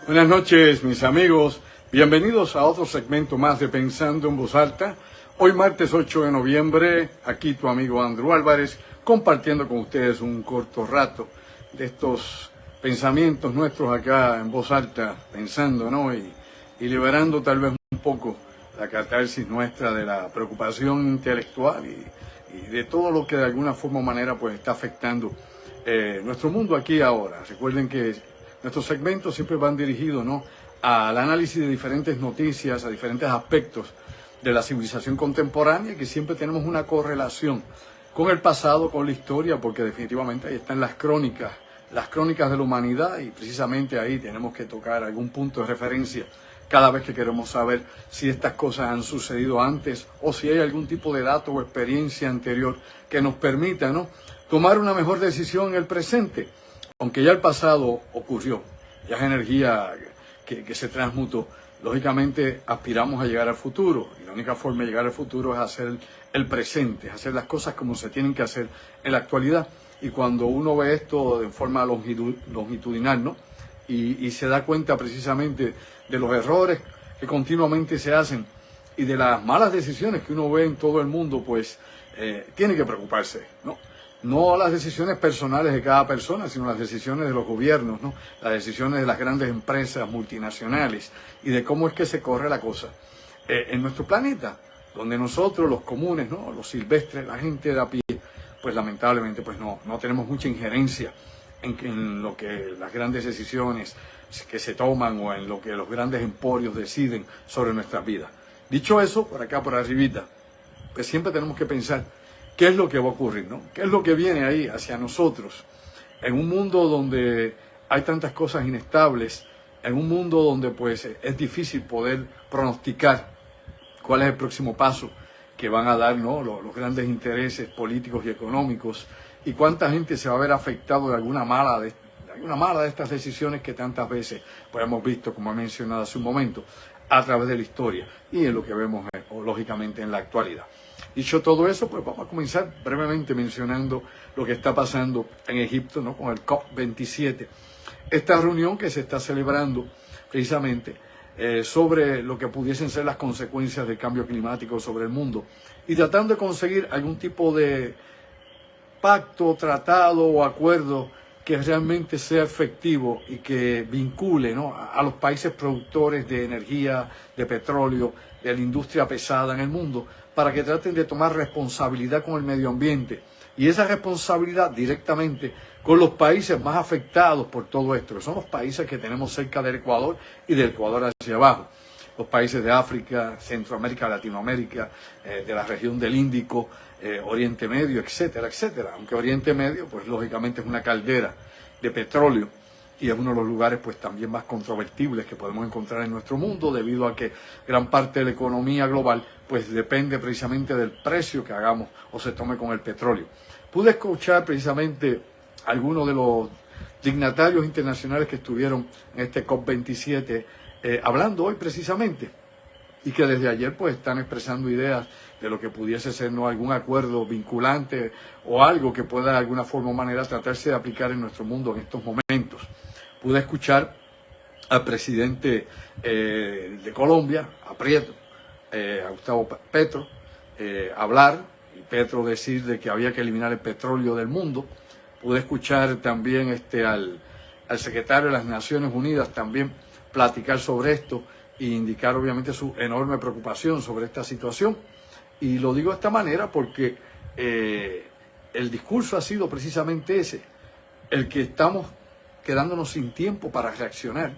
Buenas noches, mis amigos. Bienvenidos a otro segmento más de Pensando en Voz Alta. Hoy martes 8 de noviembre, aquí tu amigo Andrew Álvarez, compartiendo con ustedes un corto rato de estos pensamientos nuestros acá en voz alta, pensando, ¿no? Y liberando tal vez un poco la catarsis nuestra de la preocupación intelectual y de todo lo que de alguna forma o manera pues está afectando nuestro mundo aquí ahora. Recuerden que nuestros segmentos siempre van dirigidos, ¿no?, al análisis de diferentes noticias, a diferentes aspectos de la civilización contemporánea, y que siempre tenemos una correlación con el pasado, con la historia, porque definitivamente ahí están las crónicas de la humanidad, y precisamente ahí tenemos que tocar algún punto de referencia cada vez que queremos saber si estas cosas han sucedido antes o si hay algún tipo de dato o experiencia anterior que nos permita, ¿no?, tomar una mejor decisión en el presente. Aunque ya el pasado ocurrió, ya es energía que se transmutó, lógicamente aspiramos a llegar al futuro, y la única forma de llegar al futuro es hacer el presente, hacer las cosas como se tienen que hacer en la actualidad. Y cuando uno ve esto de forma longitudinal, ¿no?, y se da cuenta precisamente de los errores que continuamente se hacen y de las malas decisiones que uno ve en todo el mundo, pues tiene que preocuparse, ¿no? No las decisiones personales de cada persona, sino las decisiones de los gobiernos, ¿no?, las decisiones de las grandes empresas multinacionales y de cómo es que se corre la cosa en nuestro planeta, donde nosotros, los comunes, ¿no?, los silvestres, la gente de a pie, pues lamentablemente pues no tenemos mucha injerencia en lo que las grandes decisiones que se toman o en lo que los grandes emporios deciden sobre nuestras vidas. Dicho eso, por acá, por arribita, pues siempre tenemos que pensar qué es lo que va a ocurrir, ¿no? ¿Qué es lo que viene ahí hacia nosotros? En un mundo donde hay tantas cosas inestables, en un mundo donde pues es difícil poder pronosticar cuál es el próximo paso que van a dar, ¿no?, los grandes intereses políticos y económicos, y cuánta gente se va a ver afectado de alguna mala de estas decisiones que tantas veces pues hemos visto, como he mencionado hace un momento, a través de la historia y en lo que vemos lógicamente en la actualidad. Dicho todo eso, pues vamos a comenzar brevemente mencionando lo que está pasando en Egipto, ¿no?, con el COP27, esta reunión que se está celebrando precisamente sobre lo que pudiesen ser las consecuencias del cambio climático sobre el mundo, y tratando de conseguir algún tipo de pacto, tratado o acuerdo que realmente sea efectivo y que vincule, ¿no?, a los países productores de energía, de petróleo, de la industria pesada en el mundo, para que traten de tomar responsabilidad con el medio ambiente, y esa responsabilidad directamente con los países más afectados por todo esto, que son los países que tenemos cerca del Ecuador y del Ecuador hacia abajo, los países de África, Centroamérica, Latinoamérica, de la región del Índico, Oriente Medio, etcétera, etcétera. Aunque Oriente Medio, pues lógicamente es una caldera de petróleo y es uno de los lugares pues también más controvertibles que podemos encontrar en nuestro mundo, debido a que gran parte de la economía global pues depende precisamente del precio que hagamos o se tome con el petróleo. Pude escuchar precisamente algunos de los dignatarios internacionales que estuvieron en este COP27 hablando hoy precisamente, y que desde ayer pues están expresando ideas de lo que pudiese ser, ¿no?, algún acuerdo vinculante o algo que pueda de alguna forma o manera tratarse de aplicar en nuestro mundo en estos momentos. Pude escuchar al presidente de Colombia, a Gustavo Petro, hablar, y Petro decir de que había que eliminar el petróleo del mundo. Pude escuchar también al secretario de las Naciones Unidas también platicar sobre esto e indicar obviamente su enorme preocupación sobre esta situación. Y lo digo de esta manera porque el discurso ha sido precisamente ese, el que estamos quedándonos sin tiempo para reaccionar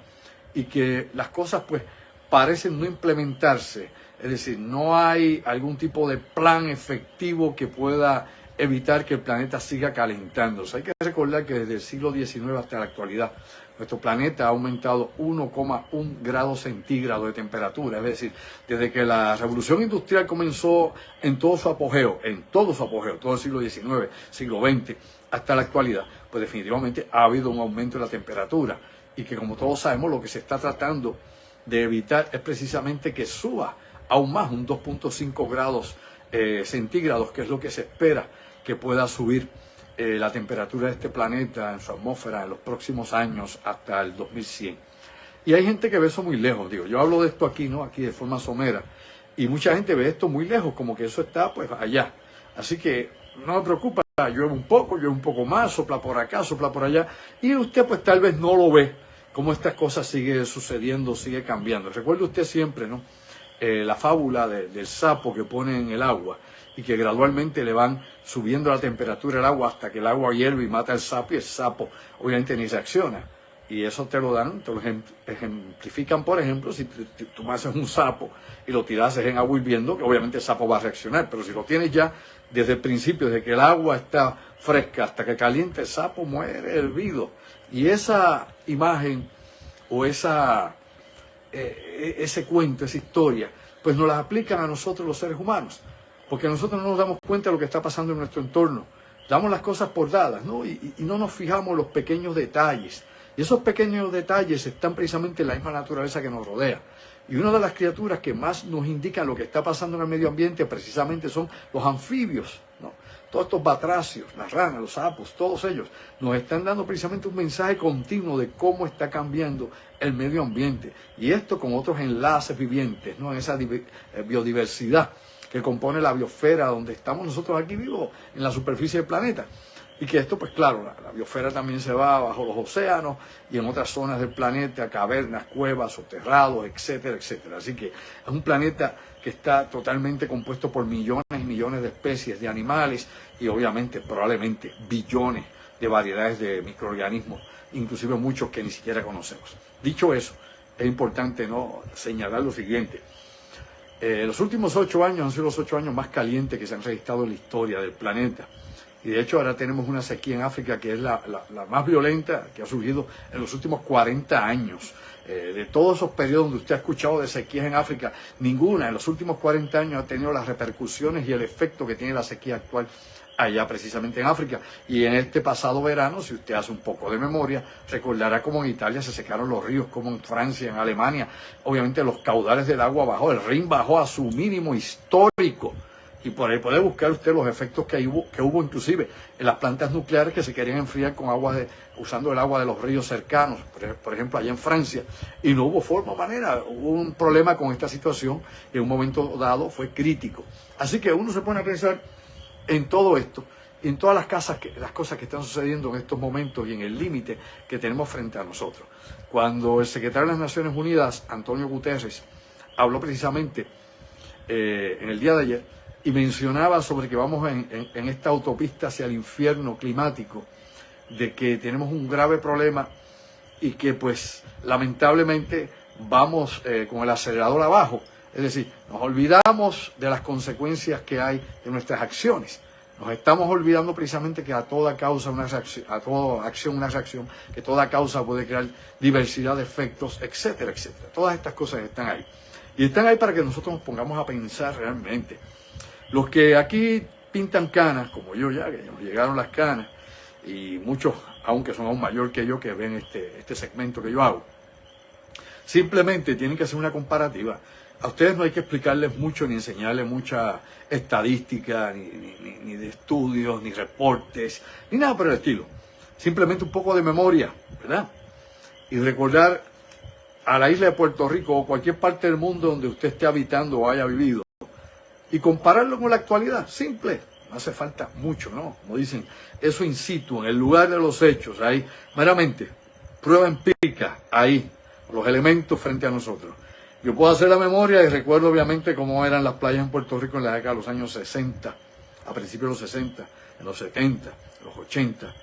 y que las cosas pues parecen no implementarse, es decir, no hay algún tipo de plan efectivo que pueda evitar que el planeta siga calentándose. Hay que recordar que desde el siglo XIX hasta la actualidad nuestro planeta ha aumentado 1,1 grados centígrados de temperatura, es decir, desde que la revolución industrial comenzó en todo su apogeo, todo el siglo XIX, siglo XX, hasta la actualidad, pues definitivamente ha habido un aumento de la temperatura, y que, como todos sabemos, lo que se está tratando de evitar es precisamente que suba aún más, un 2,5 grados centígrados, que es lo que se espera que pueda subir la temperatura de este planeta en su atmósfera en los próximos años hasta el 2100. Y hay gente que ve eso muy lejos, digo, yo hablo de esto aquí, ¿no? Aquí de forma somera, y mucha gente ve esto muy lejos, como que eso está pues allá. Así que no me preocupa, llueve un poco más, sopla por acá, sopla por allá, y usted pues tal vez no lo ve, cómo estas cosas sigue sucediendo, sigue cambiando. Recuerde usted siempre, ¿no? La fábula del sapo que pone en el agua y que gradualmente le van subiendo la temperatura del agua hasta que el agua hierve y mata al sapo, y el sapo obviamente ni reacciona. Y eso te lo dan, te lo ejemplifican, por ejemplo, si tú haces un sapo y lo tirases en agua hirviendo, que obviamente el sapo va a reaccionar, pero si lo tienes ya desde el principio, desde que el agua está fresca hasta que caliente, el sapo muere hervido. Y esa imagen o ese cuento, esa historia, pues nos la aplican a nosotros los seres humanos, porque nosotros no nos damos cuenta de lo que está pasando en nuestro entorno, damos las cosas por dadas, ¿no? Y no nos fijamos en los pequeños detalles, y esos pequeños detalles están precisamente en la misma naturaleza que nos rodea. Y una de las criaturas que más nos indican lo que está pasando en el medio ambiente precisamente son los anfibios, ¿no? Todos estos batracios, las ranas, los sapos, todos ellos nos están dando precisamente un mensaje continuo de cómo está cambiando el medio ambiente. Y esto con otros enlaces vivientes, ¿no? En esa biodiversidad que compone la biosfera donde estamos nosotros aquí vivos, en la superficie del planeta. Y que esto, pues claro, la biosfera también se va bajo los océanos y en otras zonas del planeta, cavernas, cuevas, soterrados, etcétera, etcétera. Así que es un planeta que está totalmente compuesto por millones y millones de especies de animales y obviamente, probablemente, billones de variedades de microorganismos, inclusive muchos que ni siquiera conocemos. Dicho eso, es importante no señalar lo siguiente. Los últimos 8 años han sido los 8 años más calientes que se han registrado en la historia del planeta. Y de hecho ahora tenemos una sequía en África que es la más violenta que ha surgido en los últimos 40 años. De todos esos periodos donde usted ha escuchado de sequías en África, ninguna en los últimos 40 años ha tenido las repercusiones y el efecto que tiene la sequía actual allá precisamente en África. Y en este pasado verano, si usted hace un poco de memoria, recordará cómo en Italia se secaron los ríos, como en Francia, en Alemania. Obviamente los caudales del agua bajó, el Rin bajó a su mínimo histórico. Y por ahí puede buscar usted los efectos que hubo inclusive en las plantas nucleares que se querían enfriar con usando el agua de los ríos cercanos, por ejemplo allá en Francia, y no hubo forma o manera, hubo un problema con esta situación y en un momento dado fue crítico. Así que uno se pone a pensar en todo esto, en todas las cosas que están sucediendo en estos momentos y en el límite que tenemos frente a nosotros. Cuando el secretario de las Naciones Unidas, Antonio Guterres, habló precisamente en el día de ayer, y mencionaba sobre que vamos en esta autopista hacia el infierno climático, de que tenemos un grave problema y que pues lamentablemente vamos con el acelerador abajo. Es decir, nos olvidamos de las consecuencias que hay de nuestras acciones. Nos estamos olvidando precisamente que a toda acción una reacción, que toda causa puede crear diversidad de efectos, etcétera, etcétera. Todas estas cosas están ahí. Y están ahí para que nosotros nos pongamos a pensar realmente. Los que aquí pintan canas, como yo ya, que nos llegaron las canas, y muchos, aunque son aún mayor que yo, que ven este segmento que yo hago, simplemente tienen que hacer una comparativa. A ustedes no hay que explicarles mucho ni enseñarles mucha estadística, ni de estudios, ni reportes, ni nada por el estilo. Simplemente un poco de memoria, ¿verdad? Y recordar a la isla de Puerto Rico o cualquier parte del mundo donde usted esté habitando o haya vivido, y compararlo con la actualidad, simple, no hace falta mucho, ¿no? Como dicen, eso in situ, en el lugar de los hechos, ahí, meramente, prueba empírica, ahí, los elementos frente a nosotros. Yo puedo hacer la memoria y recuerdo obviamente cómo eran las playas en Puerto Rico en la década de los años 60, a principios de los 60, en los 70, en los 80,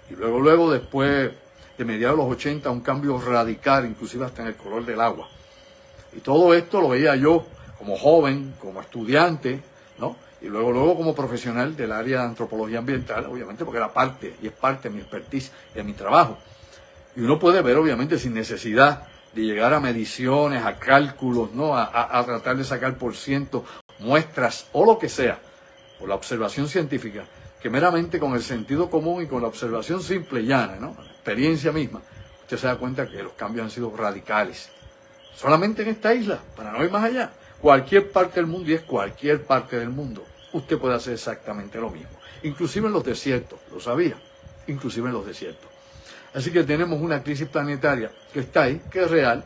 y luego después de mediados de los 80, un cambio radical, inclusive hasta en el color del agua. Y todo esto lo veía yo como joven, como estudiante, ¿no? Y luego como profesional del área de antropología ambiental, obviamente porque era parte y es parte de mi expertise y de mi trabajo. Y uno puede ver, obviamente, sin necesidad de llegar a mediciones, a cálculos, ¿no? A tratar de sacar por ciento, muestras o lo que sea, por la observación científica, que meramente con el sentido común y con la observación simple y llana, ¿no? La experiencia misma, usted se da cuenta que los cambios han sido radicales. Solamente en esta isla, para no ir más allá. Cualquier parte del mundo, y es cualquier parte del mundo, usted puede hacer exactamente lo mismo. Inclusive en los desiertos, lo sabía, inclusive en los desiertos. Así que tenemos una crisis planetaria que está ahí, que es real.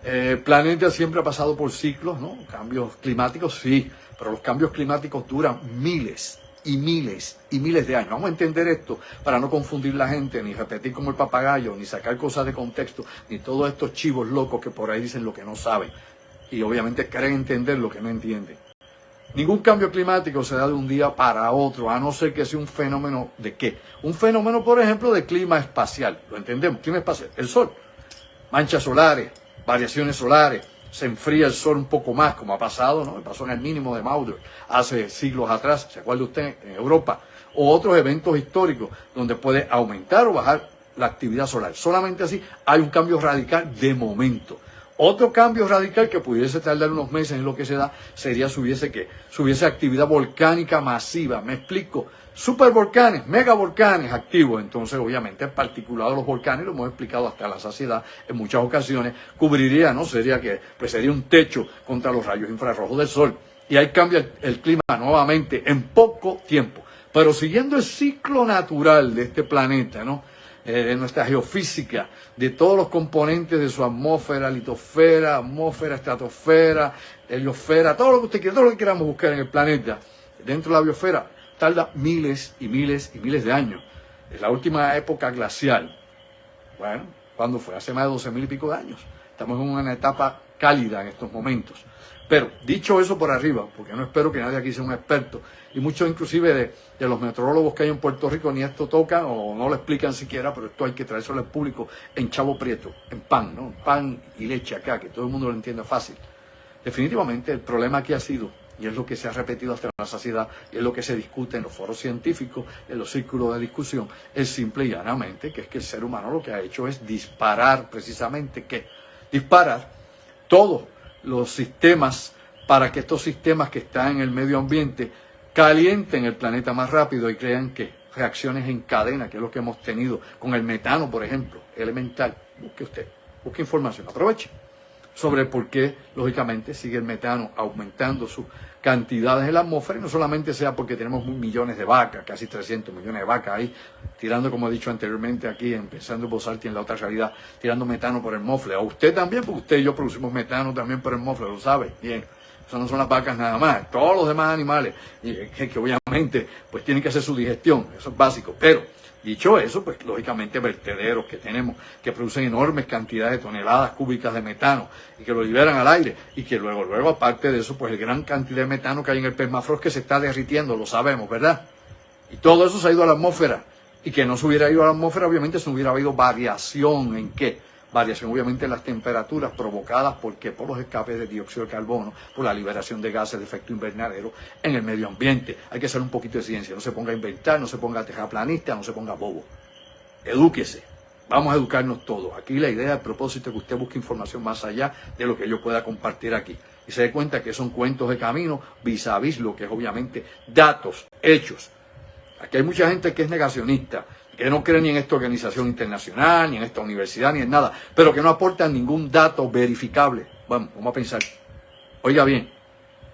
El planeta siempre ha pasado por ciclos, ¿no? Cambios climáticos, sí, pero los cambios climáticos duran miles y miles y miles de años. Vamos a entender esto para no confundir la gente, ni repetir como el papagayo, ni sacar cosas de contexto, ni todos estos chivos locos que por ahí dicen lo que no saben. Y obviamente creen entender lo que no entienden. Ningún cambio climático se da de un día para otro, a no ser que sea un fenómeno ¿de qué? Un fenómeno, por ejemplo, de clima espacial. ¿Lo entendemos? Clima espacial. El Sol. Manchas solares, variaciones solares. Se enfría el Sol un poco más, como ha pasado, ¿no? Pasó en el mínimo de Maunder hace siglos atrás, ¿se acuerda usted? En Europa. O otros eventos históricos donde puede aumentar o bajar la actividad solar. Solamente así hay un cambio radical de momento. Otro cambio radical que pudiese tardar unos meses en lo que se da sería si hubiese actividad volcánica masiva. Me explico. Supervolcanes, megavolcanes activos. Entonces, obviamente, el particulado de los volcanes, lo hemos explicado hasta la saciedad en muchas ocasiones, cubriría, ¿no? Sería un techo contra los rayos infrarrojos del Sol. Y ahí cambia el clima nuevamente en poco tiempo. Pero siguiendo el ciclo natural de este planeta, ¿no? De nuestra geofísica, de todos los componentes de su atmósfera, litosfera, atmósfera, estratosfera, heliosfera, todo lo que usted quiera, todo lo que queramos buscar en el planeta, dentro de la biosfera, tarda miles y miles y miles de años. Es la última época glacial. Bueno, ¿cuándo fue? Hace más de 12.000 y pico de años. Estamos en una etapa cálida en estos momentos. Pero, dicho eso por arriba, porque no espero que nadie aquí sea un experto, y muchos inclusive de los meteorólogos que hay en Puerto Rico ni esto tocan o no lo explican siquiera, pero esto hay que traérselo al público en chavo prieto, en pan, ¿no? Pan y leche acá, que todo el mundo lo entienda fácil. Definitivamente el problema aquí ha sido, y es lo que se ha repetido hasta la saciedad, y es lo que se discute en los foros científicos, en los círculos de discusión, es simple y llanamente que es que el ser humano lo que ha hecho es disparar precisamente, ¿qué? Disparar todos los sistemas para que estos sistemas que están en el medio ambiente calienten el planeta más rápido y crean que reacciones en cadena, que es lo que hemos tenido con el metano, por ejemplo, elemental. Busque información, aproveche sobre por qué, lógicamente, sigue el metano aumentando sus cantidades en la atmósfera, y no solamente sea porque tenemos millones de vacas, casi 300 millones de vacas ahí, tirando, como he dicho anteriormente aquí, Pensando en Voz Alta y en la otra realidad, tirando metano por el mofle. A usted también, porque usted y yo producimos metano también por el mofle, lo sabe bien. Eso no son las vacas nada más, todos los demás animales, que obviamente pues tienen que hacer su digestión, eso es básico. Pero, dicho eso, pues lógicamente vertederos que tenemos, que producen enormes cantidades de toneladas cúbicas de metano y que lo liberan al aire, y que luego, aparte de eso, pues el gran cantidad de metano que hay en el permafrost que se está derritiendo, lo sabemos, ¿verdad? Y todo eso se ha ido a la atmósfera, y que no se hubiera ido a la atmósfera, obviamente, se hubiera habido variación. ¿En qué? Variación, obviamente, en las temperaturas provocadas por los escapes de dióxido de carbono, por la liberación de gases de efecto invernadero en el medio ambiente. Hay que hacer un poquito de ciencia, no se ponga a inventar, no se ponga terraplanista, no se ponga bobo. Edúquese, vamos a educarnos todos. Aquí la idea, el propósito es que usted busque información más allá de lo que yo pueda compartir aquí. Y se dé cuenta que son cuentos de camino vis a vis lo que es obviamente datos, hechos. Aquí hay mucha gente que es negacionista, que no cree ni en esta organización internacional, ni en esta universidad, ni en nada, pero que no aportan ningún dato verificable. Vamos a pensar. Oiga bien,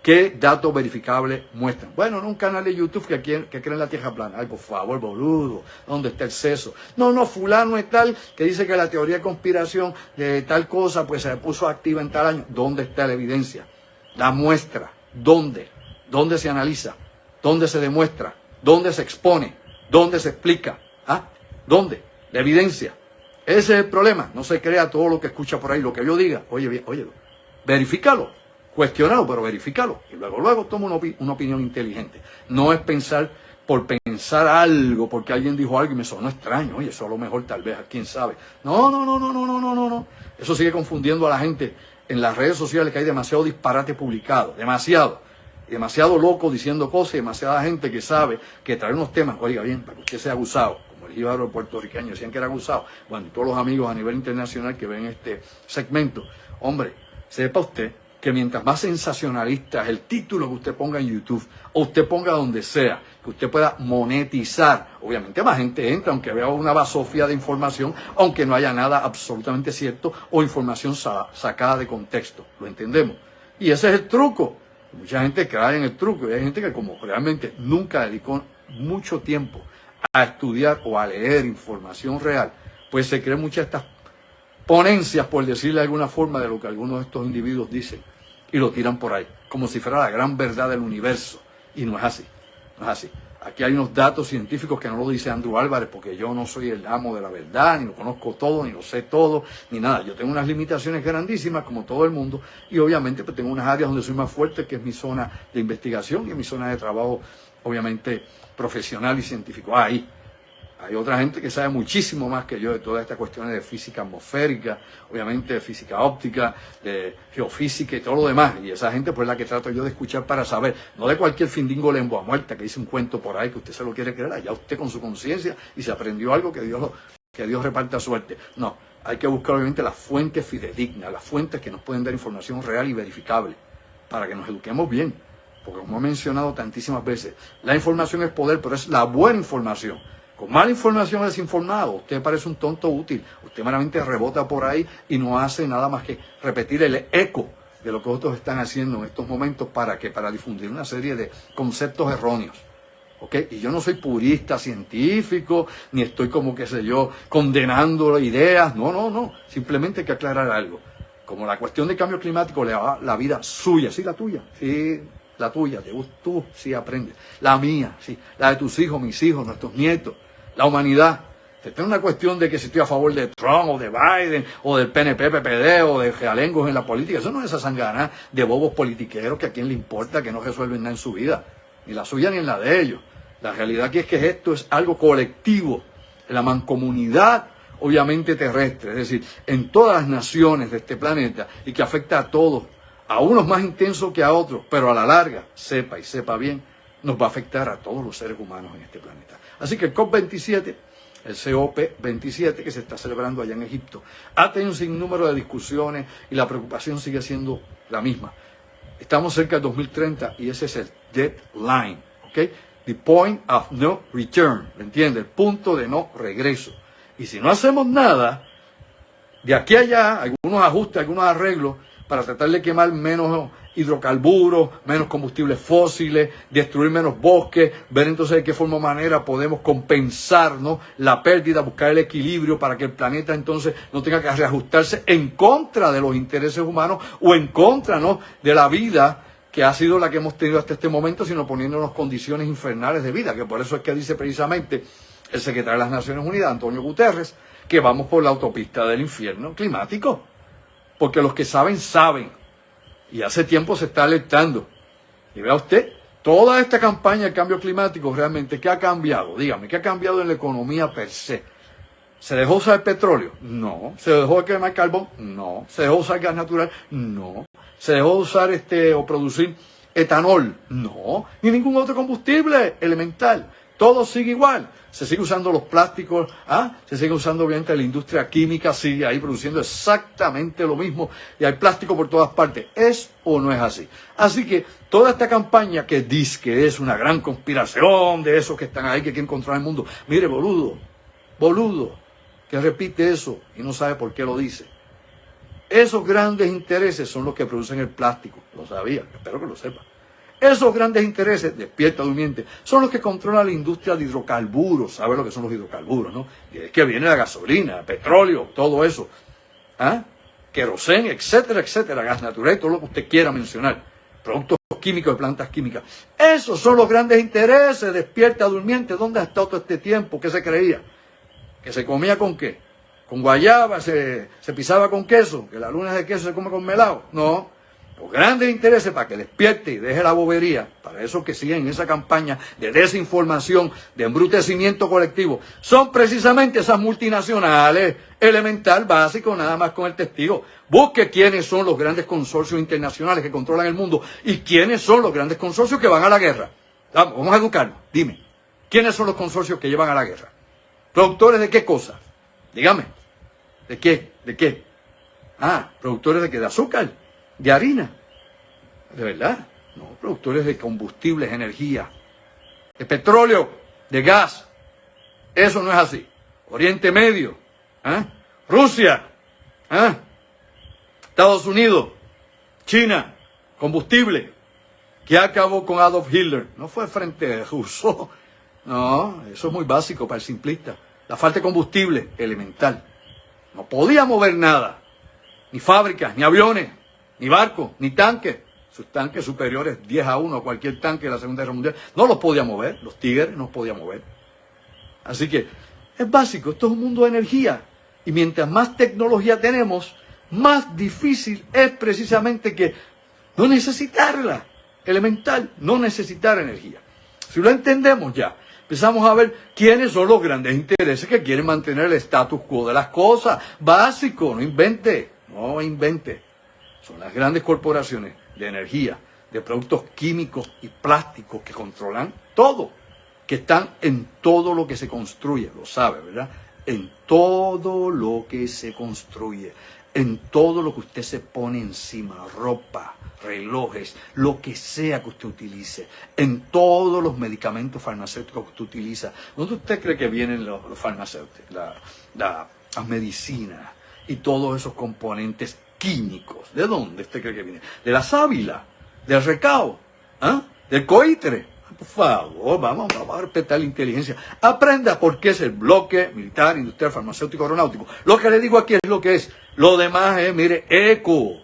¿qué datos verificables muestran? Bueno, en un canal de YouTube que cree en la Tierra plana. Ay, por favor, boludo, ¿dónde está el seso? No, fulano es tal, que dice que la teoría de conspiración de tal cosa, pues se puso activa en tal año. ¿Dónde está la evidencia? La muestra. ¿Dónde? ¿Dónde se analiza? ¿Dónde se demuestra? ¿Dónde se expone? ¿Dónde se explica? ¿Ah? ¿Dónde? La evidencia. Ese es el problema. No se crea todo lo que escucha por ahí, lo que yo diga. Óyelo. Verifícalo. Cuestiónalo, pero verifícalo. Y luego toma una opinión inteligente. No es pensar por pensar algo, porque alguien dijo algo y me sonó extraño. Oye, eso a lo mejor tal vez, quién sabe. No. Eso sigue confundiendo a la gente en las redes sociales, que hay demasiado disparate publicado. Demasiado loco diciendo cosas, y demasiada gente que sabe que trae unos temas, oiga bien, para que usted sea abusado, como el jíbaro puertorriqueño decían que era abusado. Bueno, todos los amigos a nivel internacional que ven este segmento, hombre, sepa usted que mientras más sensacionalista es el título que usted ponga en YouTube, o usted ponga donde sea, que usted pueda monetizar, obviamente más gente entra, aunque vea una basofia de información, aunque no haya nada absolutamente cierto o información sacada de contexto, ¿lo entendemos? Y ese es el truco. Mucha gente cae en el truco, y hay gente que como realmente nunca dedicó mucho tiempo a estudiar o a leer información real, pues se creen muchas de estas ponencias, por decirle de alguna forma, de lo que algunos de estos individuos dicen, y lo tiran por ahí, como si fuera la gran verdad del universo, y no es así, no es así. Aquí hay unos datos científicos que no lo dice Andrew Álvarez, porque yo no soy el amo de la verdad, ni lo conozco todo, ni lo sé todo, ni nada. Yo tengo unas limitaciones grandísimas, como todo el mundo, y obviamente pues tengo unas áreas donde soy más fuerte, que es mi zona de investigación y mi zona de trabajo, obviamente, profesional y científico. Ahí hay otra gente que sabe muchísimo más que yo de todas estas cuestiones de física atmosférica, obviamente de física óptica, de geofísica y todo lo demás. Y esa gente pues es la que trato yo de escuchar para saber, no de cualquier findingo lengua muerta que dice un cuento por ahí que usted se lo quiere creer, allá usted con su conciencia y se aprendió algo que Dios reparta suerte. No, hay que buscar obviamente las fuentes fidedignas, las fuentes que nos pueden dar información real y verificable para que nos eduquemos bien. Porque como he mencionado tantísimas veces, la información es poder, pero es la buena información. Con mala información o desinformado, usted parece un tonto útil. Usted meramente rebota por ahí y no hace nada más que repetir el eco de lo que otros están haciendo en estos momentos para difundir una serie de conceptos erróneos. ¿Okay? Y yo no soy purista científico, ni estoy como, qué sé yo, condenando ideas. No. Simplemente hay que aclarar algo. Como la cuestión del cambio climático le va la vida suya, sí, la tuya, sí. La tuya, tú sí aprendes. La mía, sí. La de tus hijos, mis hijos, nuestros nietos. La humanidad. Esta es una cuestión de que si estoy a favor de Trump o de Biden o del PNP, PPD o de realengos en la política. Eso no es esa sangana de bobos politiqueros que a quién le importa, que no resuelven nada en su vida. Ni la suya ni en la de ellos. La realidad aquí es que esto es algo colectivo. La mancomunidad, obviamente terrestre. Es decir, en todas las naciones de este planeta y que afecta a todos. A unos más intensos que a otros, pero a la larga, sepa bien, nos va a afectar a todos los seres humanos en este planeta. Así que el COP27, el COP27 que se está celebrando allá en Egipto, ha tenido un sinnúmero de discusiones y la preocupación sigue siendo la misma. Estamos cerca del 2030 y ese es el deadline, ¿ok? The point of no return, ¿me entiende? El punto de no regreso. Y si no hacemos nada, de aquí a allá, algunos ajustes, algunos arreglos, para tratar de quemar menos hidrocarburos, menos combustibles fósiles, destruir menos bosques, ver entonces de qué forma o manera podemos compensar, ¿no?, la pérdida, buscar el equilibrio para que el planeta entonces no tenga que reajustarse en contra de los intereses humanos o en contra, ¿no?, de la vida que ha sido la que hemos tenido hasta este momento, sino poniéndonos condiciones infernales de vida, que por eso es que dice precisamente el secretario de las Naciones Unidas, Antonio Guterres, que vamos por la autopista del infierno climático. Porque los que saben, saben. Y hace tiempo se está alertando. Y vea usted, toda esta campaña del cambio climático realmente, ¿qué ha cambiado? Dígame, ¿qué ha cambiado en la economía per se? ¿Se dejó usar el petróleo? No. ¿Se dejó de quemar carbón? No. ¿Se dejó usar gas natural? No. ¿Se dejó usar o producir etanol? No. Ni ningún otro combustible elemental. Todo sigue igual. Se sigue usando los plásticos, se sigue usando obviamente la industria química, sigue ahí produciendo exactamente lo mismo y hay plástico por todas partes. ¿Es o no es así? Así que toda esta campaña que dice que es una gran conspiración de esos que están ahí, que quieren controlar el mundo. Mire, boludo, que repite eso y no sabe por qué lo dice. Esos grandes intereses son los que producen el plástico. Lo sabía, espero que lo sepa. Esos grandes intereses, despierta durmiente, son los que controlan la industria de hidrocarburos. ¿Sabe lo que son los hidrocarburos, no? Y es que viene la gasolina, el petróleo, todo eso. Querosén, etcétera, gas natural, todo lo que usted quiera mencionar. Productos químicos de plantas químicas. Esos son los grandes intereses, despierta durmiente. ¿Dónde ha estado todo este tiempo? ¿Qué se creía? ¿Que se comía con qué? ¿Con guayaba? ¿Se pisaba con queso? ¿Que la luna de queso se come con melado? No. Los grandes intereses para que despierte y deje la bobería, para eso que siguen en esa campaña de desinformación, de embrutecimiento colectivo, son precisamente esas multinacionales, elemental, básico, nada más con el testigo. Busque quiénes son los grandes consorcios internacionales que controlan el mundo y quiénes son los grandes consorcios que van a la guerra. Vamos a educarnos, dime, ¿quiénes son los consorcios que llevan a la guerra? ¿Productores de qué cosa? Dígame, ¿de qué? ¿Productores de qué? ¿De azúcar? ¿De harina? ¿De verdad? No, productores de combustibles, energía, de petróleo, de gas. Eso no es así. Oriente Medio, Rusia, Estados Unidos, China, combustible. ¿Qué acabó con Adolf Hitler? No fue frente a Rousseau. No, eso es muy básico para el simplista. La falta de combustible, elemental. No podía mover nada. Ni fábricas, ni aviones, ni barcos, ni tanques. Sus tanques superiores 10-1 a cualquier tanque de la Segunda Guerra Mundial. No los podía mover. Los Tigres no los podía mover. Así que es básico. Esto es un mundo de energía. Y mientras más tecnología tenemos, más difícil es precisamente que no necesitarla. Elemental, no necesitar energía. Si lo entendemos ya, empezamos a ver quiénes son los grandes intereses que quieren mantener el status quo de las cosas. Básico, no invente, no invente. Son las grandes corporaciones de energía, de productos químicos y plásticos que controlan todo, que están en todo lo que se construye, lo sabe, ¿verdad? En todo lo que se construye, en todo lo que usted se pone encima, ropa, relojes, lo que sea que usted utilice, en todos los medicamentos farmacéuticos que usted utiliza. ¿Dónde usted cree que vienen los farmacéuticos, las medicinas y todos esos componentes químicos? ¿De dónde usted cree que vienen? De la sábila, del recao, del coitre. Por favor, vamos a respetar la inteligencia. Aprenda por qué es el bloque militar, industrial, farmacéutico, aeronáutico. Lo que le digo aquí es lo que es. Lo demás es, mire, eco.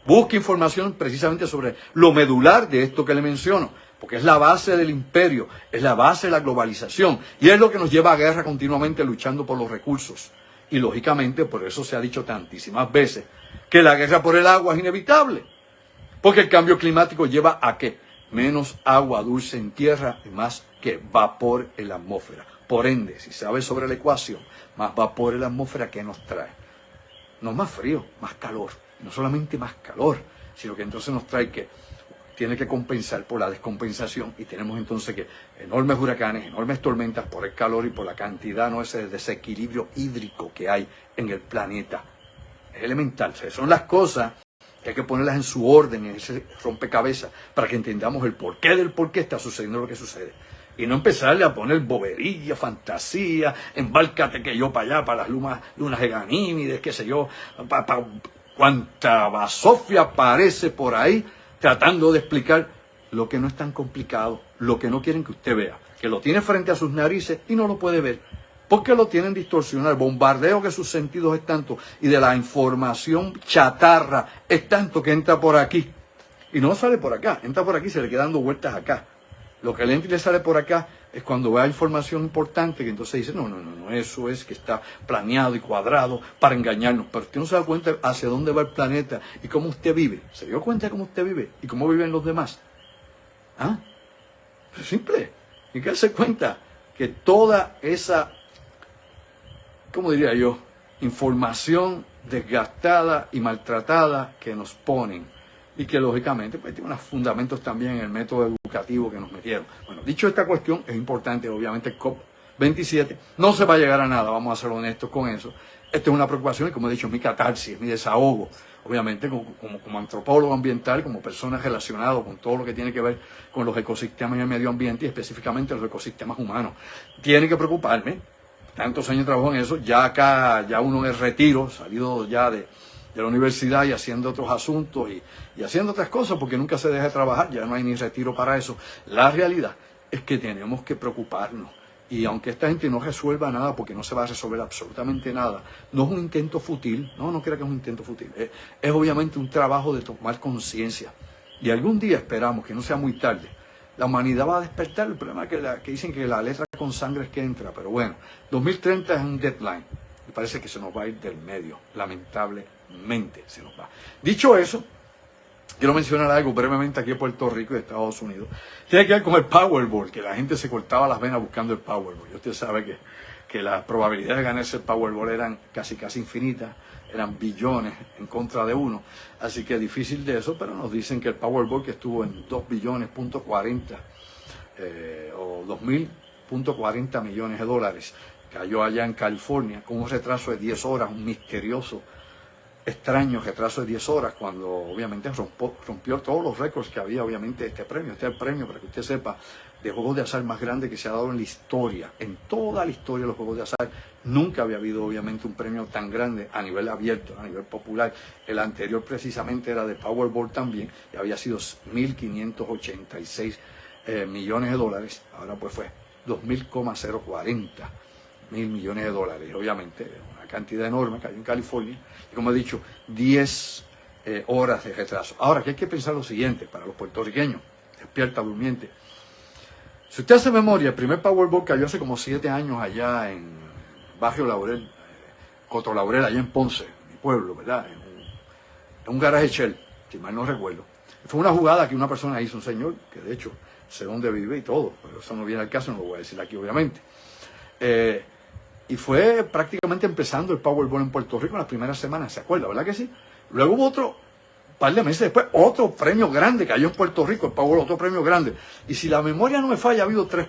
Busque información precisamente sobre lo medular de esto que le menciono, porque es la base del imperio, es la base de la globalización, y es lo que nos lleva a guerra continuamente luchando por los recursos. Y lógicamente, por eso se ha dicho tantísimas veces, que la guerra por el agua es inevitable, porque el cambio climático lleva a ¿qué? Menos agua dulce en tierra y más que vapor en la atmósfera. Por ende, si sabes sobre la ecuación, más vapor en la atmósfera, ¿qué nos trae? No más frío, más calor. No solamente más calor, sino que entonces nos trae que tiene que compensar por la descompensación, y tenemos entonces que enormes huracanes, enormes tormentas por el calor y por la cantidad, no ese desequilibrio hídrico que hay en el planeta. Es elemental. O sea, son las cosas que hay que ponerlas en su orden, en ese rompecabezas, para que entendamos el porqué del por qué está sucediendo lo que sucede. Y no empezarle a poner bobería, fantasía, embárcate que yo para allá, para las lunas de Ganímedes, qué sé yo, cuánta basofia aparece por ahí tratando de explicar lo que no es tan complicado, lo que no quieren que usted vea, que lo tiene frente a sus narices y no lo puede ver, porque lo tienen distorsionado. El bombardeo de sus sentidos es tanto y de la información chatarra es tanto que entra por aquí y no sale por acá, entra por aquí y se le queda dando vueltas acá. Lo que le entra y le sale por acá es cuando vea información importante que entonces dice, no, eso es que está planeado y cuadrado para engañarnos. Pero usted no se da cuenta hacia dónde va el planeta y cómo usted vive. ¿Se dio cuenta de cómo usted vive y cómo viven los demás? Es simple. Hay que darse cuenta que toda esa, ¿cómo diría yo?, información desgastada y maltratada que nos ponen, y que lógicamente pues tiene unos fundamentos también en el método educativo que nos metieron. Bueno, dicho esta cuestión, es importante, obviamente el COP27 no se va a llegar a nada, vamos a ser honestos con eso. Esta es una preocupación y, como he dicho, mi catarsis, mi desahogo, obviamente como antropólogo ambiental, como persona relacionada con todo lo que tiene que ver con los ecosistemas y el medio ambiente, y específicamente los ecosistemas humanos. Tiene que preocuparme, tantos años de trabajo en eso, ya acá, ya uno en el retiro, salido ya de la universidad y haciendo otros asuntos y haciendo otras cosas, porque nunca se deja de trabajar, ya no hay ni retiro para eso. La realidad es que tenemos que preocuparnos, y aunque esta gente no resuelva nada, porque no se va a resolver absolutamente nada, no es un intento fútil, no crea que es un intento fútil, es obviamente un trabajo de tomar conciencia, y algún día esperamos que no sea muy tarde, la humanidad va a despertar. El problema es que dicen que la letra con sangre es que entra, pero bueno, 2030 es un deadline, y parece que se nos va a ir del medio, lamentablemente se nos va. Dicho eso, quiero mencionar algo brevemente aquí en Puerto Rico y Estados Unidos. Tiene que ver con el Powerball, que la gente se cortaba las venas buscando el Powerball. Y usted sabe que las probabilidades de ganarse el Powerball eran casi infinitas, eran billones en contra de uno. Así que es difícil de eso, pero nos dicen que el Powerball, que estuvo en 2 billones, o 2.040 millones de dólares, cayó allá en California con un retraso de 10 horas, un misterioso, extraño retraso de 10 horas, cuando obviamente rompió todos los récords que había, obviamente, este premio. Este es el premio, para que usted sepa, de juegos de azar más grande que se ha dado en la historia. En toda la historia de los juegos de azar nunca había habido, obviamente, un premio tan grande a nivel abierto, a nivel popular. El anterior precisamente era de Powerball también, y había sido 1.586 millones de dólares. Ahora pues fue 2.040 mil millones de dólares. Obviamente, una cantidad enorme que hay en California. Y como he dicho, 10 horas de retraso. Ahora, que hay que pensar lo siguiente para los puertorriqueños. Despierta, durmiente. Si usted hace memoria, el primer Powerball cayó hace como 7 años allá en Barrio Laurel, Coto Laurel, allá en Ponce, mi pueblo, ¿verdad? En un garaje Shell, si mal no recuerdo. Fue una jugada que una persona hizo, un señor, que de hecho sé dónde vive y todo, pero eso no viene al caso, no lo voy a decir aquí obviamente. Y fue prácticamente empezando el Powerball en Puerto Rico en las primeras semanas, ¿se acuerda? ¿Verdad que sí? Luego hubo otro, un par de meses después, otro premio grande cayó en Puerto Rico, el Powerball, otro premio grande. Y si la memoria no me falla, ha habido 3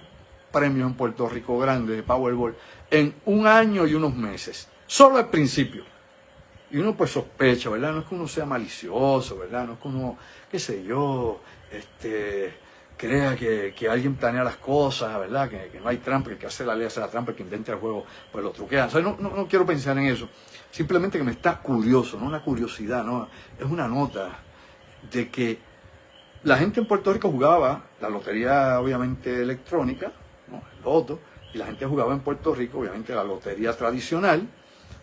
premios en Puerto Rico grandes de Powerball en un año y unos meses, solo al principio. Y uno pues sospecha, ¿verdad? No es que uno sea malicioso, ¿verdad? No es que uno, qué sé yo, crea que alguien planea las cosas, ¿verdad? Que no hay trampa, que el que hace la ley hace la trampa, el que inventa el juego pues lo truquea. O sea, no quiero pensar en eso. Simplemente que me está curioso, no una curiosidad, no, es una nota de que la gente en Puerto Rico jugaba la lotería obviamente electrónica, ¿no? El loto, y la gente jugaba en Puerto Rico obviamente la lotería tradicional,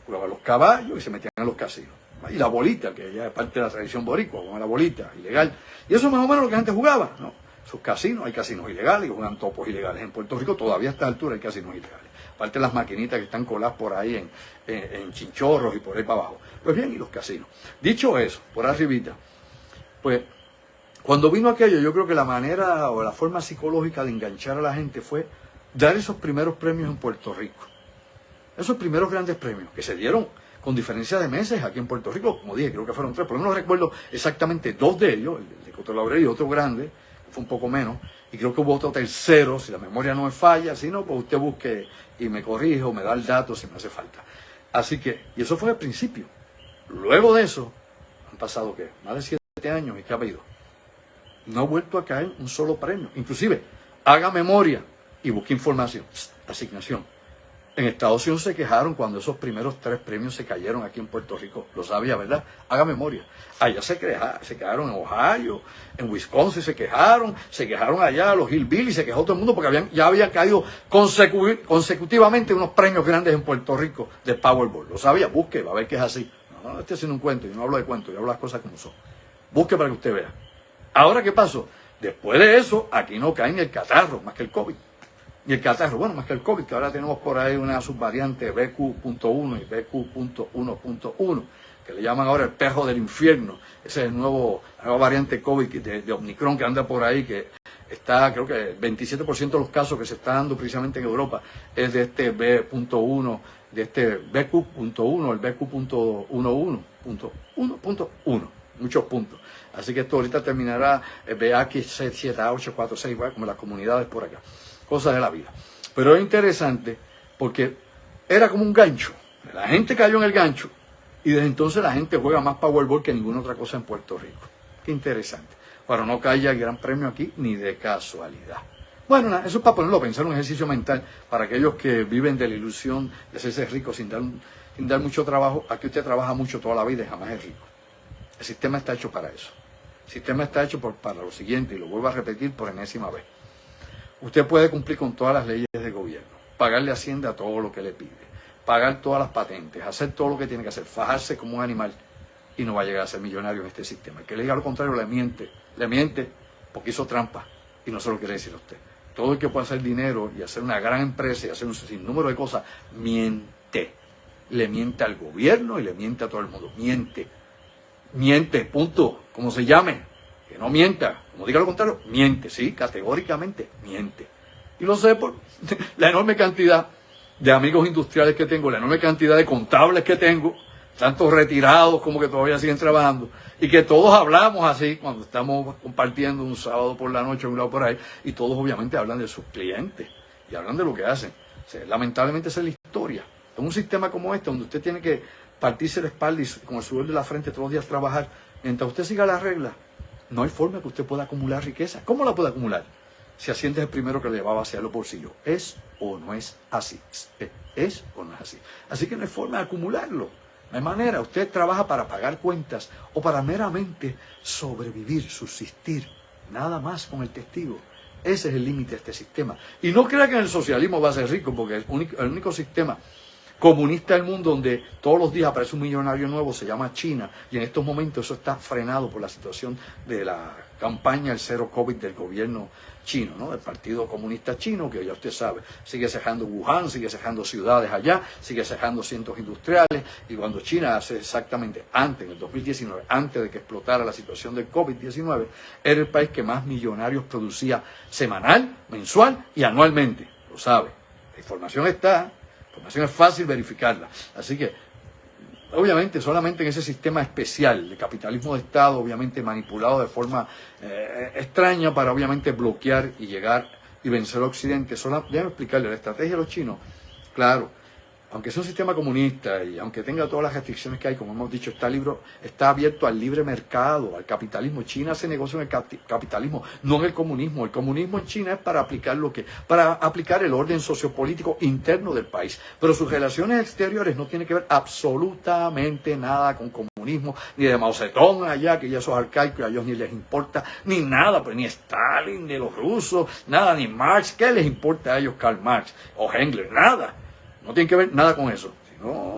jugaba los caballos y se metían en los casinos. Y la bolita, que ya es parte de la tradición boricua, como la bolita, ilegal. Y eso es más o menos lo que la gente jugaba, ¿no? Sus casinos, hay casinos ilegales y juegan topos ilegales. En Puerto Rico todavía a esta altura hay casinos ilegales. Aparte de las maquinitas que están coladas por ahí en Chinchorros y por ahí para abajo. Pues bien, y los casinos. Dicho eso, por arribita, pues cuando vino aquello, yo creo que la manera o la forma psicológica de enganchar a la gente fue dar esos primeros premios en Puerto Rico. Esos primeros grandes premios que se dieron con diferencia de meses aquí en Puerto Rico, como dije, creo que fueron 3, por lo menos recuerdo exactamente 2 de ellos, el de Coto Laurel y otro grande, que fue un poco menos, y creo que hubo otro tercero, si la memoria no me falla, si no, pues usted busque y me corrige o me da el dato si me hace falta. Así que, y eso fue al principio. Luego de eso, han pasado, ¿qué? Más de 7 años, ¿y qué ha habido? No ha vuelto a caer un solo premio. Inclusive, haga memoria y busque información, asignación. En Estados Unidos se quejaron cuando esos primeros 3 premios se cayeron aquí en Puerto Rico. Lo sabía, ¿verdad? Haga memoria. Allá se quejaron en Ohio, en Wisconsin se quejaron allá los Hillbillies, se quejó todo el mundo porque ya habían caído consecutivamente unos premios grandes en Puerto Rico de Powerball. Lo sabía, busque, va a ver que es así. No estoy haciendo un cuento, yo no hablo de cuentos, yo hablo de las cosas como son. Busque para que usted vea. Ahora, ¿qué pasó? Después de eso, aquí no cae ni el catarro, más que el COVID. Y el catarro, bueno, más que el COVID, que ahora tenemos por ahí una subvariante BQ.1 y BQ.1.1, que le llaman ahora el perro del infierno. Ese es la nueva variante COVID de Omicron que anda por ahí, que está, creo que el 27% de los casos que se está dando precisamente en Europa es de este B.1, de este BQ.1, el BQ.11.1.1, muchos puntos. Así que esto ahorita terminará BAQ67846, como las comunidades por acá. Cosas de la vida. Pero es interesante porque era como un gancho. La gente cayó en el gancho y desde entonces la gente juega más Powerball que ninguna otra cosa en Puerto Rico. Qué interesante. Pero no cae el gran premio aquí ni de casualidad. Bueno, nada, eso es para ponerlo a pensar, un ejercicio mental para aquellos que viven de la ilusión de hacerse rico sin dar mucho trabajo. Aquí usted trabaja mucho toda la vida y jamás es rico. El sistema está hecho para eso. El sistema está hecho para lo siguiente, y lo vuelvo a repetir por enésima vez. Usted puede cumplir con todas las leyes del gobierno, pagarle a Hacienda todo lo que le pide, pagar todas las patentes, hacer todo lo que tiene que hacer, fajarse como un animal y no va a llegar a ser millonario en este sistema. El que le diga lo contrario le miente porque hizo trampa y no se lo quiere decir a usted. Todo el que pueda hacer dinero y hacer una gran empresa y hacer un sinnúmero de cosas, miente. Le miente al gobierno y le miente a todo el mundo. Miente, punto, como se llame. Que no mienta, como diga lo contrario, miente, sí, categóricamente miente. Y lo sé por la enorme cantidad de amigos industriales que tengo, la enorme cantidad de contables que tengo, tantos retirados como que todavía siguen trabajando, y que todos hablamos así cuando estamos compartiendo un sábado por la noche, un lado por ahí, y todos obviamente hablan de sus clientes y hablan de lo que hacen. O sea, lamentablemente esa es la historia. En un sistema como este, donde usted tiene que partirse la espalda y con el sudor de la frente todos los días trabajar, mientras usted siga las reglas, no hay forma que usted pueda acumular riqueza. ¿Cómo la puede acumular? Si Hacienda es el primero que le va a vaciar los bolsillos. ¿Es o no es así? ¿Es o no es así? Así que no hay forma de acumularlo. No hay manera. Usted trabaja para pagar cuentas o para meramente sobrevivir, subsistir. Nada más con el testigo Ese es el límite de este sistema. Y no crea que en el socialismo va a ser rico, porque el único sistema comunista del mundo donde todos los días aparece un millonario nuevo se llama China, y en estos momentos eso está frenado por la situación de la campaña del cero COVID del gobierno chino, ¿no? Del Partido Comunista Chino, que ya usted sabe, sigue cerrando Wuhan, sigue cerrando ciudades allá, sigue cerrando centros industriales, y cuando China hace exactamente antes, en el 2019, antes de que explotara la situación del COVID-19, era el país que más millonarios producía semanal, mensual y anualmente, lo sabe. La información está. La información es fácil verificarla. Así que, obviamente, solamente en ese sistema especial de capitalismo de Estado, obviamente manipulado de forma extraña para, obviamente, bloquear y llegar y vencer a Occidente. Déjame explicarle, la estrategia de los chinos, claro, aunque es un sistema comunista y aunque tenga todas las restricciones que hay, como hemos dicho, está abierto al libre mercado, al capitalismo. China hace negocio en el capitalismo, no en el comunismo. El comunismo en China es para aplicar el orden sociopolítico interno del país. Pero sus relaciones exteriores no tienen que ver absolutamente nada con comunismo, ni de Mao Zedong allá, que ya esos arcaicos, a ellos ni les importa, ni nada, pues ni Stalin, ni los rusos, nada, ni Marx. ¿Qué les importa a ellos Karl Marx o Engels? Nada. No tiene que ver nada con eso.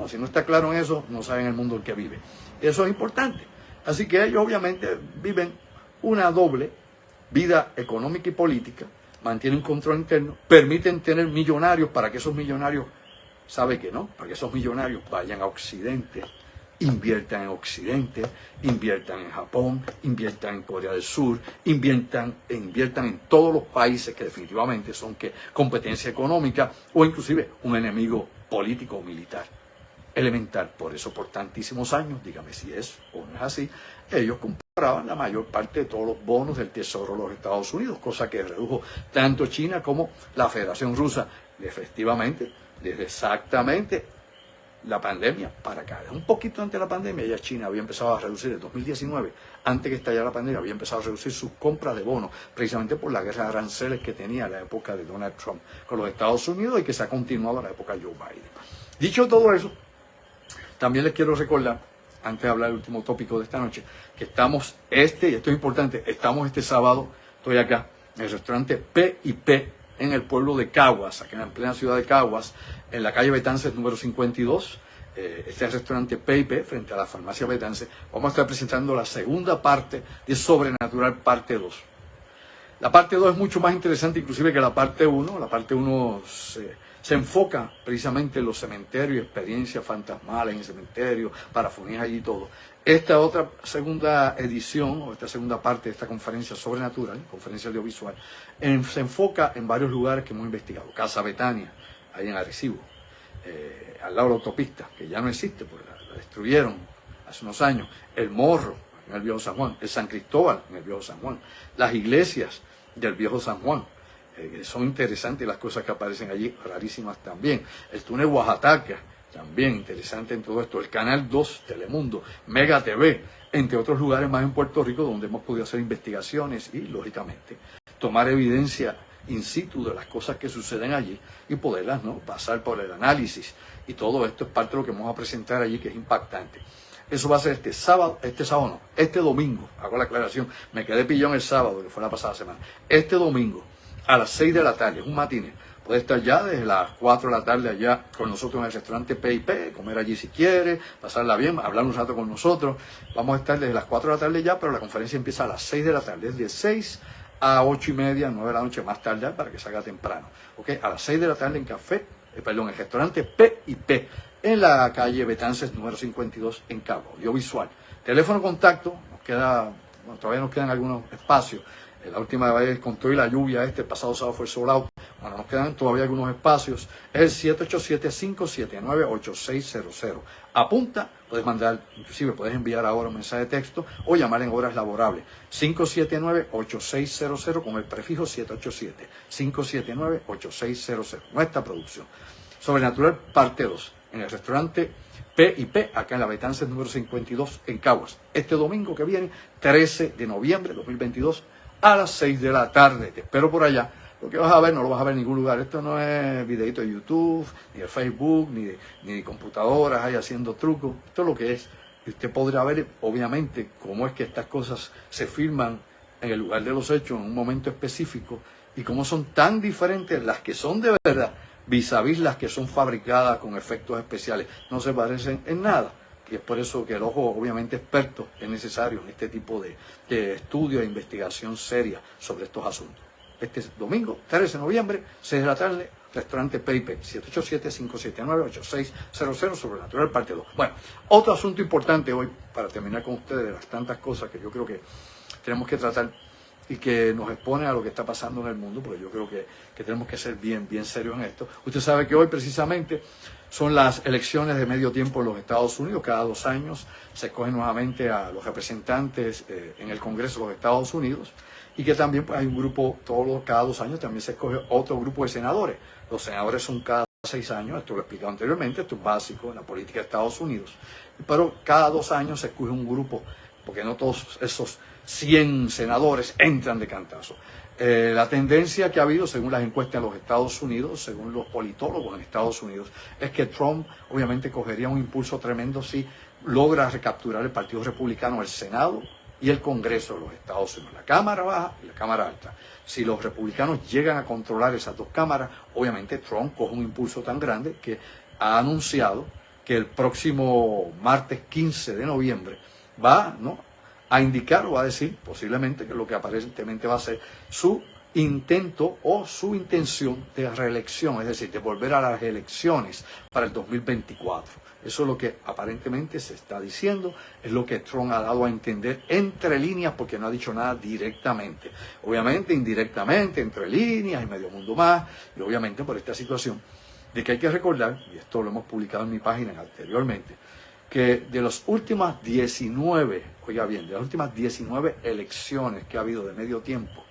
Si no está claro en eso, no saben el mundo en que vive. Eso es importante. Así que ellos obviamente viven una doble vida económica y política, mantienen un control interno, permiten tener millonarios para que esos millonarios, ¿sabe qué no? Para que esos millonarios vayan a Occidente, inviertan en Occidente, inviertan en Japón, inviertan en Corea del Sur, inviertan en todos los países que definitivamente son competencia económica o inclusive un enemigo político o militar elemental. Por eso por tantísimos años, dígame si es o no es así, ellos compraban la mayor parte de todos los bonos del Tesoro de los Estados Unidos, cosa que redujo tanto China como la Federación Rusa, efectivamente, desde exactamente la pandemia para acá. Un poquito antes de la pandemia ya China había empezado a reducir, en 2019, antes que estallara la pandemia, había empezado a reducir sus compras de bonos, precisamente por la guerra de aranceles que tenía en la época de Donald Trump con los Estados Unidos y que se ha continuado en la época de Joe Biden. Dicho todo eso, también les quiero recordar, antes de hablar del último tópico de esta noche, que estamos y esto es importante, estamos este sábado, estoy acá, en el restaurante P&P, en el pueblo de Caguas, aquí en la plena ciudad de Caguas, en la calle Betances número 52. Este es el restaurante P&P frente a la farmacia Betances. Vamos a estar presentando la segunda parte de Sobrenatural parte 2. La parte 2 es mucho más interesante inclusive que la parte 1. La parte 1 se enfoca precisamente en los cementerios y experiencias fantasmales en el cementerio, parafonías allí y todo. Esta otra segunda edición, o esta segunda parte de esta conferencia sobrenatural, conferencia audiovisual, se enfoca en varios lugares que hemos investigado. Casa Betania, ahí en Arecibo, al lado de la autopista, que ya no existe, porque la destruyeron hace unos años. El Morro, en el Viejo San Juan. El San Cristóbal, en el Viejo San Juan. Las iglesias del Viejo San Juan. Son interesantes las cosas que aparecen allí, rarísimas también. El túnel Oaxaca, también interesante en todo esto. El Canal 2, Telemundo, Mega TV, entre otros lugares más en Puerto Rico donde hemos podido hacer investigaciones y, lógicamente, tomar evidencia in situ de las cosas que suceden allí y poderlas, ¿no?, pasar por el análisis. Y todo esto es parte de lo que vamos a presentar allí, que es impactante. Eso va a ser este domingo, hago la aclaración, me quedé pillón el sábado, que fue la pasada semana. Este domingo, a las 6 de la tarde, es un matiné. Puede estar ya desde las 4 de la tarde allá con nosotros en el restaurante P&P, comer allí si quiere, pasarla bien, hablar un rato con nosotros. Vamos a estar desde las 4 de la tarde ya, pero la conferencia empieza a las 6 de la tarde, es de 6 a 8:30, 9 de la noche más tarde, para que salga temprano. ¿Okay? A las 6 de la tarde en el restaurante P&P, en la calle Betances número 52 en Cabo, audiovisual. Teléfono contacto, todavía nos quedan algunos espacios. La última vez con toda la lluvia, el pasado sábado fue sold out. Bueno, nos quedan todavía algunos espacios. Es el 787-579-8600. Apunta, puedes mandar, inclusive puedes enviar ahora un mensaje de texto o llamar en horas laborables. 579-8600 con el prefijo 787. 579-8600. Nuestra producción. Sobrenatural parte 2. En el restaurante P&P, acá en la Betances número 52 en Caguas. Este domingo que viene, 13 de noviembre de 2022, a las 6 de la tarde. Te espero por allá. Lo que vas a ver no lo vas a ver en ningún lugar. Esto no es videito de YouTube, ni de Facebook, ni de computadoras ahí haciendo trucos. Esto es lo que es. Y usted podrá ver, obviamente, cómo es que estas cosas se filman en el lugar de los hechos, en un momento específico, y cómo son tan diferentes las que son de verdad vis a vis las que son fabricadas con efectos especiales. No se parecen en nada. Y es por eso que el ojo, obviamente, experto es necesario en este tipo de estudio e investigación seria sobre estos asuntos. Este es domingo, 13 de noviembre, 6 de la tarde, restaurante Peripe, 787-579-8600, Sobrenatural, parte 2. Bueno, otro asunto importante hoy, para terminar con ustedes, de las tantas cosas que yo creo que tenemos que tratar y que nos expone a lo que está pasando en el mundo, porque yo creo que tenemos que ser bien serios en esto. Usted sabe que hoy precisamente son las elecciones de medio tiempo en los Estados Unidos. Cada 2 años se escogen nuevamente a los representantes en el Congreso de los Estados Unidos, y que también pues, hay un grupo, cada 2 años también se escoge otro grupo de senadores. Los senadores son cada 6 años, esto lo he explicado anteriormente, esto es básico en la política de Estados Unidos, pero cada 2 años se escoge un grupo, porque no todos esos 100 senadores entran de cantazo. La tendencia que ha habido, según las encuestas en los Estados Unidos, según los politólogos en Estados Unidos, es que Trump obviamente cogería un impulso tremendo si logra recapturar el Partido Republicano, el Senado y el Congreso de los Estados Unidos, la Cámara Baja y la Cámara Alta. Si los republicanos llegan a controlar esas 2 cámaras, obviamente Trump coge un impulso tan grande que ha anunciado que el próximo martes 15 de noviembre va, a indicar o a decir posiblemente que lo que aparentemente va a ser su intento o su intención de reelección, es decir, de volver a las elecciones para el 2024. Eso es lo que aparentemente se está diciendo, es lo que Trump ha dado a entender entre líneas, porque no ha dicho nada directamente. Obviamente, indirectamente, entre líneas y medio mundo más, y obviamente por esta situación de que hay que recordar, y esto lo hemos publicado en mi página anteriormente, que de las últimas 19, oiga bien, de las últimas 19 elecciones que ha habido de medio tiempo,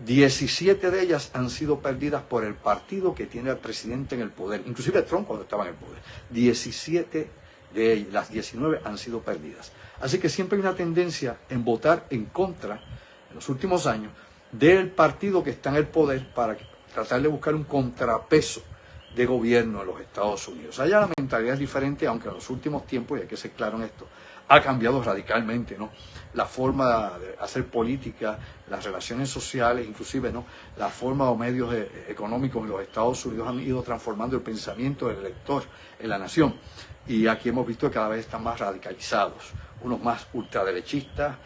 17 de ellas han sido perdidas por el partido que tiene al presidente en el poder, inclusive Trump cuando estaba en el poder. 17 de ellas, las 19 han sido perdidas. Así que siempre hay una tendencia en votar en contra, en los últimos años, del partido que está en el poder para tratar de buscar un contrapeso de gobierno en los Estados Unidos. Allá la mentalidad es diferente, aunque en los últimos tiempos, y hay que ser claro en esto, ha cambiado radicalmente, la forma de hacer política, las relaciones sociales, inclusive, la forma o medios económicos en los Estados Unidos han ido transformando el pensamiento del elector en la nación. Y aquí hemos visto que cada vez están más radicalizados, unos más ultraderechistas,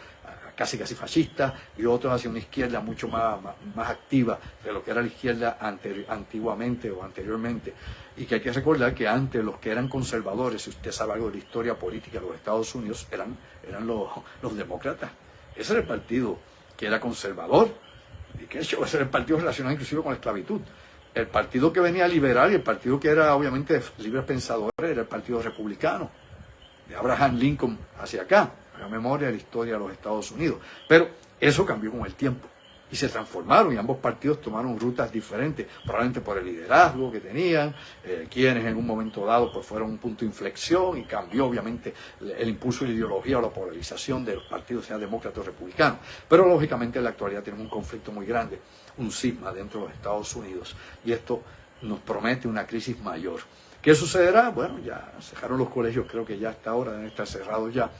casi fascistas, y otros hacia una izquierda mucho más activa de lo que era la izquierda antiguamente o anteriormente. Y que hay que recordar que antes los que eran conservadores, si usted sabe algo de la historia política de los Estados Unidos, eran los demócratas. Ese era el partido que era conservador, y que ese era el partido relacionado inclusive con la esclavitud. El partido que venía liberal y el partido que era obviamente de libres pensadores era el Partido Republicano, de Abraham Lincoln hacia acá, la memoria de la historia de los Estados Unidos. Pero eso cambió con el tiempo y se transformaron, y ambos partidos tomaron rutas diferentes, probablemente por el liderazgo que tenían, quienes en un momento dado pues fueron un punto de inflexión, y cambió obviamente el impulso de la ideología o la polarización de los partidos, sea demócratas o republicanos. Pero lógicamente en la actualidad tenemos un conflicto muy grande, un cisma dentro de los Estados Unidos, y esto nos promete una crisis mayor. ¿Qué sucederá? Bueno, ya cerraron los colegios, creo que ya a esta hora deben estar cerrados ya.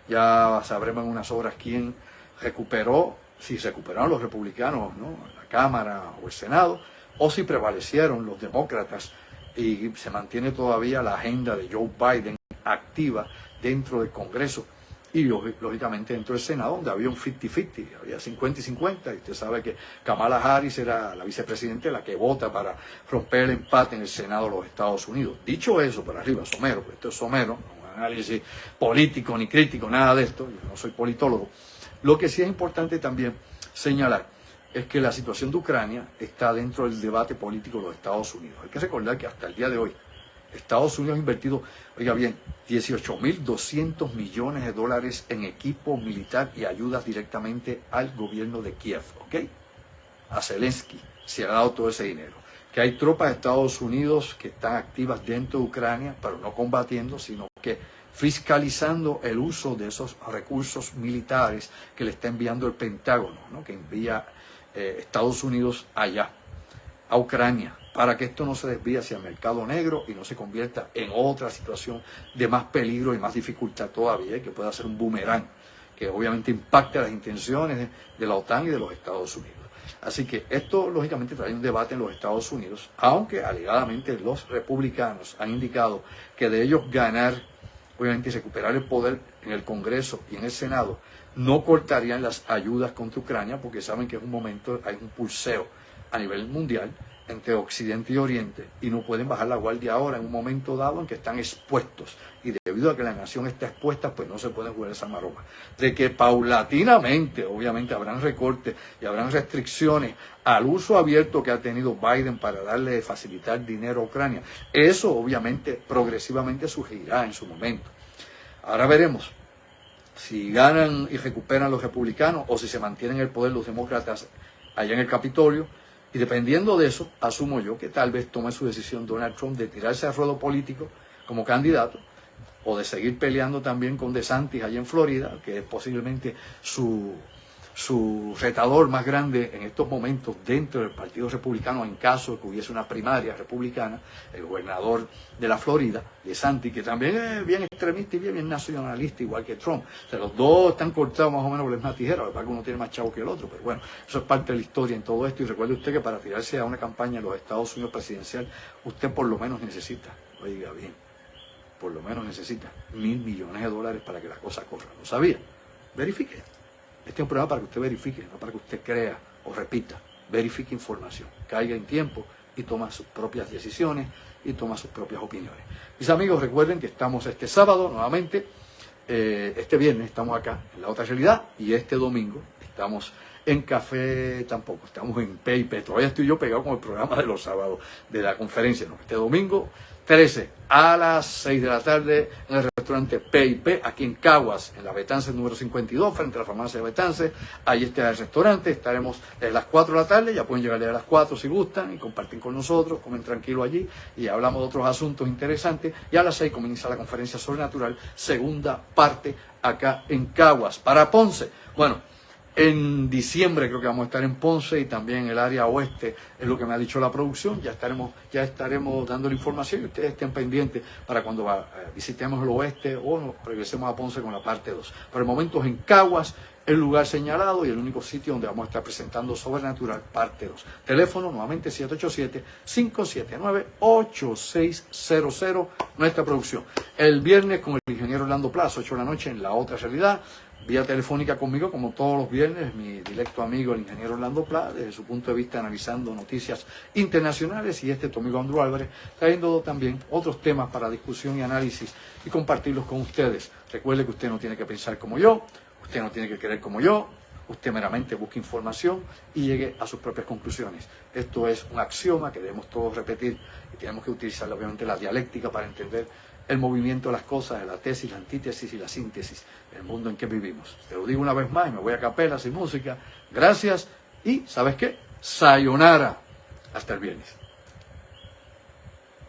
Ya sabremos en unas horas quién recuperó, si recuperaron los republicanos, la Cámara o el Senado, o si prevalecieron los demócratas y se mantiene todavía la agenda de Joe Biden activa dentro del Congreso y lógicamente dentro del Senado, donde había un 50-50, había 50 y 50, y usted sabe que Kamala Harris era la vicepresidenta, la que vota para romper el empate en el Senado de los Estados Unidos. Dicho eso, por arriba, somero, porque esto es somero, análisis político ni crítico, nada de esto, yo no soy politólogo. Lo que sí es importante también señalar es que la situación de Ucrania está dentro del debate político de los Estados Unidos. Hay que recordar que hasta el día de hoy Estados Unidos ha invertido, oiga bien, 18.200 millones de dólares en equipo militar y ayudas directamente al gobierno de Kiev, ¿ok? A Zelensky se ha dado todo ese dinero. Que hay tropas de Estados Unidos que están activas dentro de Ucrania, pero no combatiendo, sino que fiscalizando el uso de esos recursos militares que le está enviando el Pentágono, que envía Estados Unidos allá, a Ucrania, para que esto no se desvíe hacia el mercado negro y no se convierta en otra situación de más peligro y más dificultad todavía, y que pueda ser un boomerang, que obviamente impacte las intenciones de la OTAN y de los Estados Unidos. Así que esto lógicamente trae un debate en los Estados Unidos, aunque alegadamente los republicanos han indicado que de ellos ganar, obviamente, y recuperar el poder en el Congreso y en el Senado, no cortarían las ayudas contra Ucrania, porque saben que en un momento hay un pulseo a nivel mundial entre Occidente y Oriente, y no pueden bajar la guardia ahora en un momento dado en que están expuestos, y debido a que la nación está expuesta, pues no se pueden jugar esa maroma. De que paulatinamente, obviamente, habrán recortes y habrán restricciones al uso abierto que ha tenido Biden para darle, facilitar dinero a Ucrania, eso obviamente progresivamente surgirá en su momento. Ahora veremos si ganan y recuperan los republicanos o si se mantienen en el poder los demócratas allá en el Capitolio. Y dependiendo de eso, asumo yo que tal vez tome su decisión Donald Trump de tirarse al ruedo político como candidato, o de seguir peleando también con DeSantis allá en Florida, que es posiblemente su retador más grande en estos momentos dentro del Partido Republicano, en caso de que hubiese una primaria republicana, el gobernador de la Florida, DeSantis, que también es bien extremista y bien nacionalista, igual que Trump. O sea, los dos están cortados más o menos por la misma tijera, la verdad que uno tiene más chavo que el otro, pero bueno, eso es parte de la historia en todo esto. Y recuerde usted que para tirarse a una campaña en los Estados Unidos presidencial, usted por lo menos necesita, oiga bien, por lo menos necesita $1.000 millones para que la cosa corra. ¿Lo sabía? Verifique. Este es un programa para que usted verifique, no para que usted crea o repita. Verifique información, caiga en tiempo y toma sus propias decisiones y toma sus propias opiniones. Mis amigos, recuerden que estamos este sábado nuevamente, este viernes estamos acá en La Otra Realidad, y este domingo estamos en Café Tampoco, estamos en PIP. Todavía estoy yo pegado con el programa de los sábados de la conferencia, ¿no? Este domingo 13 a las 6 de la tarde en el restaurante PIP, aquí en Caguas, en la Betance número 52, frente a la farmacia de Betance. Ahí está el restaurante, estaremos desde las 4 de la tarde, ya pueden llegar desde las 4 si gustan y compartir con nosotros, comen tranquilo allí y hablamos de otros asuntos interesantes. Y a las 6 comienza la conferencia sobrenatural, segunda parte, acá en Caguas. Para Ponce, bueno, en diciembre creo que vamos a estar en Ponce y también en el área oeste, es lo que me ha dicho la producción. Ya estaremos dando la información y ustedes estén pendientes para cuando visitemos el oeste o regresemos a Ponce con la parte 2. Por el momento es en Caguas, el lugar señalado y el único sitio donde vamos a estar presentando Sobrenatural parte 2. Teléfono nuevamente 787-579-8600, nuestra producción. El viernes con el ingeniero Orlando Plaza, 8 de la noche en La Otra Realidad. Vía telefónica conmigo, como todos los viernes, mi directo amigo, el ingeniero Orlando Pla, desde su punto de vista analizando noticias internacionales, y tu amigo Andrew Álvarez, trayendo también otros temas para discusión y análisis y compartirlos con ustedes. Recuerde que usted no tiene que pensar como yo, usted no tiene que creer como yo, usted meramente busque información y llegue a sus propias conclusiones. Esto es un axioma que debemos todos repetir y tenemos que utilizar obviamente la dialéctica para entender el movimiento de las cosas, la tesis, la antítesis y la síntesis del mundo en que vivimos. Te lo digo una vez más y me voy a capela sin música. Gracias y, ¿sabes qué? Sayonara. Hasta el viernes.